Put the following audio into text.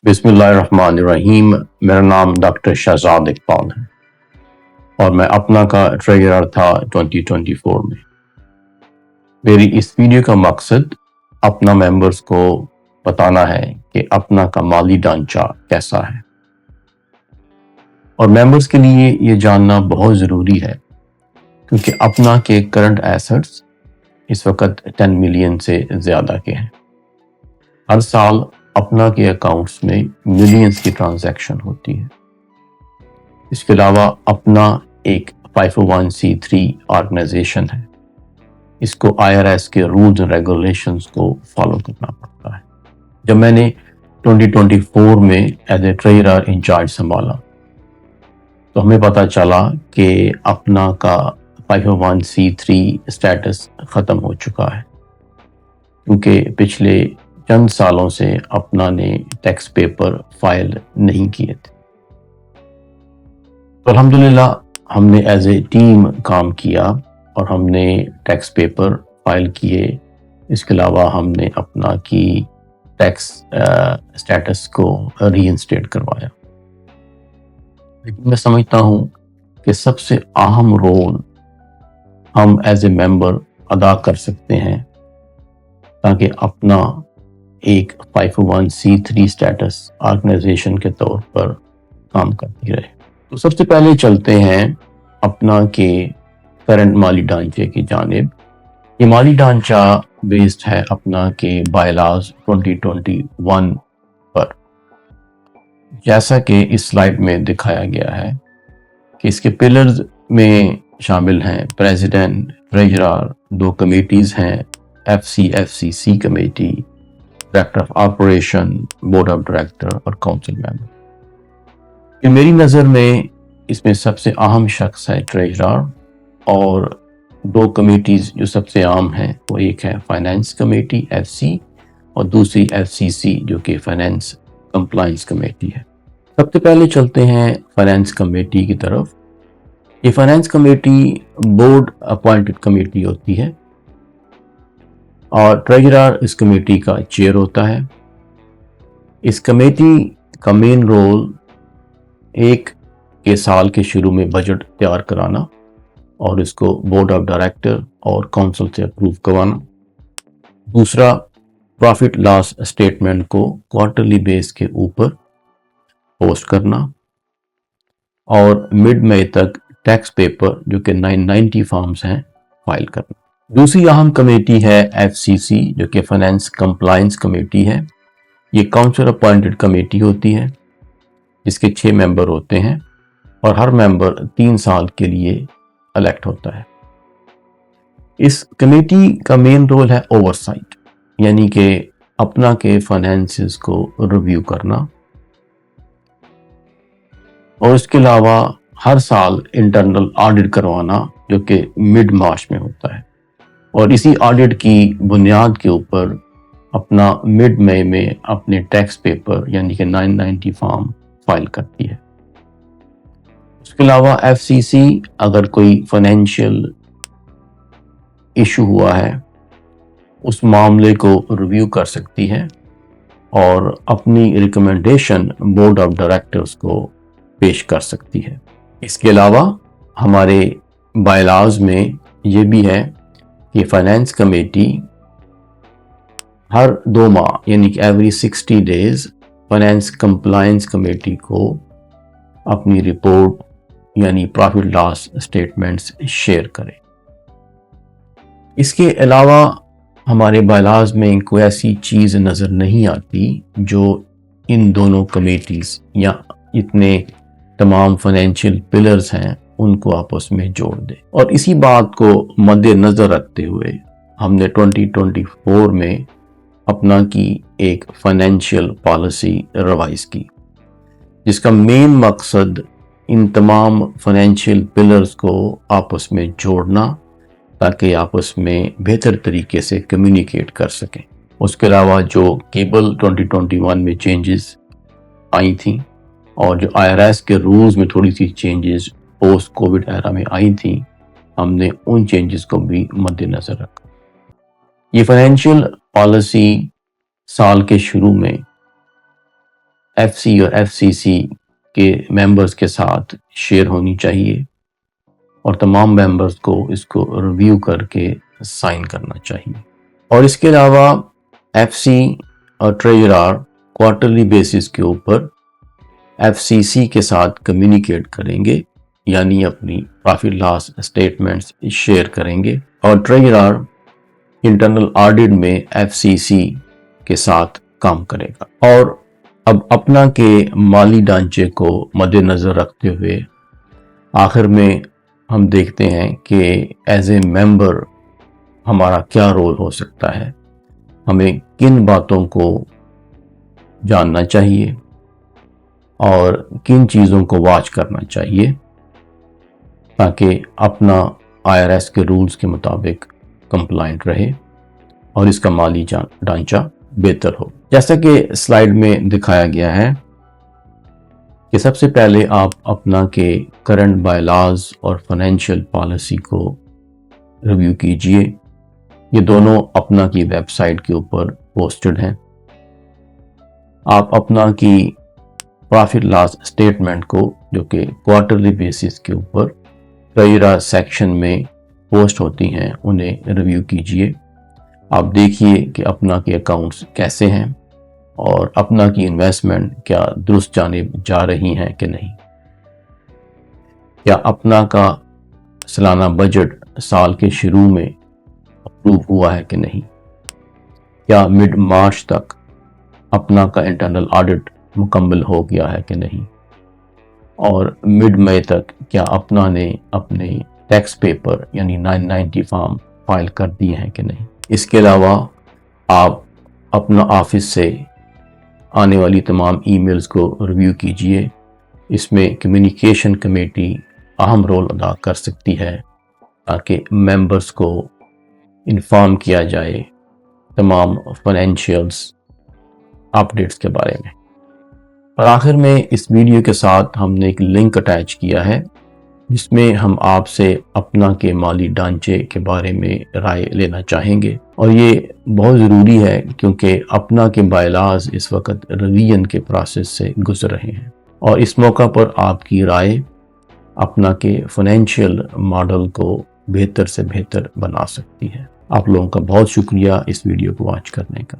بسم اللہ الرحمن الرحیم۔ میرا نام ڈاکٹر شہزاد اقبال ہے اور میں اپنا کا ٹریجرر تھا 2024 میں۔ میری اس ویڈیو کا مقصد اپنا ممبرز کو بتانا ہے کہ اپنا کا مالی ڈھانچہ کیسا ہے، اور ممبرز کے لیے یہ جاننا بہت ضروری ہے کیونکہ اپنا کے کرنٹ ایسٹس اس وقت 10 ملین سے زیادہ کے ہیں۔ ہر سال اپنا کے اکاؤنٹس میں ملینز کی ٹرانزیکشن ہوتی ہے۔ اس کے علاوہ اپنا ایک 501c3 آرگنائزیشن ہے، اس کو IRS کے رولز اینڈ ریگولیشنز کو فالو کرنا پڑتا ہے۔ جب میں نے 2024 میں ایز اے ٹریجرر انچارج سنبھالا تو ہمیں پتہ چلا کہ اپنا کا 501c3 اسٹیٹس ختم ہو چکا ہے، کیونکہ پچھلے چند سالوں سے اپنا نے ٹیکس پیپر فائل نہیں کیے تھے۔ تو الحمدللہ ہم نے ایز اے ٹیم کام کیا اور ہم نے ٹیکس پیپر فائل کیے۔ اس کے علاوہ ہم نے اپنا کی ٹیکس اسٹیٹس کو ری انسٹیٹ کروایا۔ لیکن میں سمجھتا ہوں کہ سب سے اہم رول ہم ایز اے ممبر ادا کر سکتے ہیں تاکہ اپنا ایک 501c3 اسٹیٹس آرگنائزیشن کے طور پر کام کرتی رہے۔ تو سب سے پہلے چلتے ہیں اپنا کے کرنٹ مالی ڈھانچے کی جانب۔ یہ مالی ڈھانچہ بیسڈ ہے اپنا کے بائی لاز 2021 پر، جیسا کہ اس سلائیڈ میں دکھایا گیا ہے کہ اس کے پلرز میں شامل ہیں پریزیڈنٹ، ٹریجرر، 2 کمیٹیز ہیں، FCC committee, director of operation, board of director اور کونسل ممبر۔ میری نظر میں اس میں سب سے اہم شخص ہے ٹریجرر، اور 2 کمیٹیز جو سب سے عام ہیں وہ ایک ہے فائنانس کمیٹی FC اور دوسری FCC جو کہ فائنانس کمپلائنس کمیٹی ہے۔ سب سے پہلے چلتے ہیں فائنانس کمیٹی کی طرف۔ یہ finance committee board appointed committee ہوتی ہے اور ٹریجرر اس کمیٹی کا چیئر ہوتا ہے۔ اس کمیٹی کا مین رول ایک کے سال کے شروع میں بجٹ تیار کرانا اور اس کو بورڈ آف ڈائریکٹر اور کونسل سے اپروو کروانا۔ دوسرا، پروفٹ لاس اسٹیٹمنٹ کو کوارٹرلی بیس کے اوپر پوسٹ کرنا، اور مڈ مئی تک ٹیکس پیپر جو کہ 990 فارمز ہیں فائل کرنا۔ دوسری اہم کمیٹی ہے FCC جو کہ فائنانس کمپلائنس کمیٹی ہے۔ یہ کاؤنسل اپوائنٹڈ کمیٹی ہوتی ہے جس کے 6 ممبر ہوتے ہیں اور ہر ممبر 3 سال کے لیے الیکٹ ہوتا ہے۔ اس کمیٹی کا مین رول ہے اوورسائٹ، یعنی کہ اپنا کے فائنینسز کو ریویو کرنا، اور اس کے علاوہ ہر سال انٹرنل آڈٹ کروانا جو کہ مڈ مارچ میں ہوتا ہے، اور اسی آڈٹ کی بنیاد کے اوپر اپنا مڈ مئی میں اپنے ٹیکس پیپر یعنی کہ 990 فارم فائل کرتی ہے۔ اس کے علاوہ FCC اگر کوئی فائنینشیل ایشو ہوا ہے اس معاملے کو ریویو کر سکتی ہے اور اپنی ریکمنڈیشن بورڈ آف ڈائریکٹرز کو پیش کر سکتی ہے۔ اس کے علاوہ ہمارے بائی لاز میں یہ بھی ہے کہ فائنانس کمیٹی ہر 2 ماہ یعنی کہ every 60 days finance compliance committee کو اپنی رپورٹ یعنی پروفٹ لاس اسٹیٹمنٹس شیئر کرے۔ اس کے علاوہ ہمارے بائی لاز میں کوئی ایسی چیز نظر نہیں آتی جو ان دونوں کمیٹیز یا اتنے تمام فائنینشیل پلرز ہیں ان کو آپس میں جوڑ دے۔ اور اسی بات کو مد نظر رکھتے ہوئے ہم نے 2024 میں اپنا کی ایک فائنینشیل پالیسی ریوائز کی، جس کا مین مقصد ان تمام فائنینشیل پلرز کو آپس میں جوڑنا تاکہ آپس میں بہتر طریقے سے کمیونیکیٹ کر سکیں۔ اس کے علاوہ جو کیبل 2021 میں چینجز آئی تھیں اور جو IRS کے رولز میں تھوڑی سی چینجز پوسٹ کووڈ ایرا میں آئی تھیں، ہم نے ان چینجز کو بھی مد نظر رکھا۔ یہ فائنینشیل پالیسی سال کے شروع میں ایف سی اور ایف سی سی کے ممبرز کے ساتھ شیئر ہونی چاہیے اور تمام ممبرز کو اس کو ریویو کر کے سائن کرنا چاہیے. اور اس کے علاوہ ایف سی اور ٹریجرر کوارٹرلی بیسس کے اوپر ایف سی سی کے ساتھ کمیونیکیٹ کریں گے، یعنی اپنی پروفٹ لاس اسٹیٹمنٹس شیئر کریں گے، اور ٹریجرر انٹرنل آڈٹ میں ایف سی سی کے ساتھ کام کرے گا. اور اب اپنا کے مالی ڈھانچے کو مد نظر رکھتے ہوئے آخر میں ہم دیکھتے ہیں کہ ایز اے ممبر ہمارا کیا رول ہو سکتا ہے، ہمیں کن باتوں کو جاننا چاہیے اور کن چیزوں کو واچ کرنا چاہیے تاکہ اپنا آئی آر ایس کے رولز کے مطابق کمپلائنٹ رہے اور اس کا مالی ڈھانچہ بہتر ہو. جیسا کہ سلائیڈ میں دکھایا گیا ہے کہ سب سے پہلے آپ اپنا کے کرنٹ بائی لاز اور فائنینشیل پالیسی کو ریویو کیجئے. یہ دونوں اپنا کی ویب سائٹ کے اوپر پوسٹڈ ہیں. آپ اپنا کی پروفٹ لاس اسٹیٹمنٹ کو جو کہ کوارٹرلی بیسس کے اوپر ٹریجرر سیکشن میں پوسٹ ہوتی ہیں انہیں ریویو کیجئے. آپ دیکھیے کہ اپنا کے اکاؤنٹس کیسے ہیں اور اپنا کی انویسٹمنٹ کیا درست جانب جا رہی ہیں کہ نہیں. کیا اپنا کا سالانہ بجٹ سال کے شروع میں اپروو ہوا ہے کہ نہیں. کیا مڈ مارچ تک اپنا کا انٹرنل آڈٹ مکمل ہو گیا ہے کہ نہیں. اور مڈ مئی تک کیا اپنا نے اپنے ٹیکس پیپر یعنی 990 فارم فائل کر دیے ہیں کہ نہیں. اس کے علاوہ آپ اپنا آفس سے آنے والی تمام ای میلز کو ریویو کیجئے. اس میں کمیونیکیشن کمیٹی اہم رول ادا کر سکتی ہے تاکہ ممبرز کو انفارم کیا جائے تمام فائنینشیلز اپڈیٹس کے بارے میں. اور آخر میں اس ویڈیو کے ساتھ ہم نے ایک لنک اٹیچ کیا ہے جس میں ہم آپ سے اپنا کے مالی ڈھانچے کے بارے میں رائے لینا چاہیں گے. اور یہ بہت ضروری ہے کیونکہ اپنا کے بائی لاز اس وقت ریویژن کے پروسیس سے گزر رہے ہیں اور اس موقع پر آپ کی رائے اپنا کے فائنینشیل ماڈل کو بہتر سے بہتر بنا سکتی ہے. آپ لوگوں کا بہت شکریہ اس ویڈیو کو واچ کرنے کا.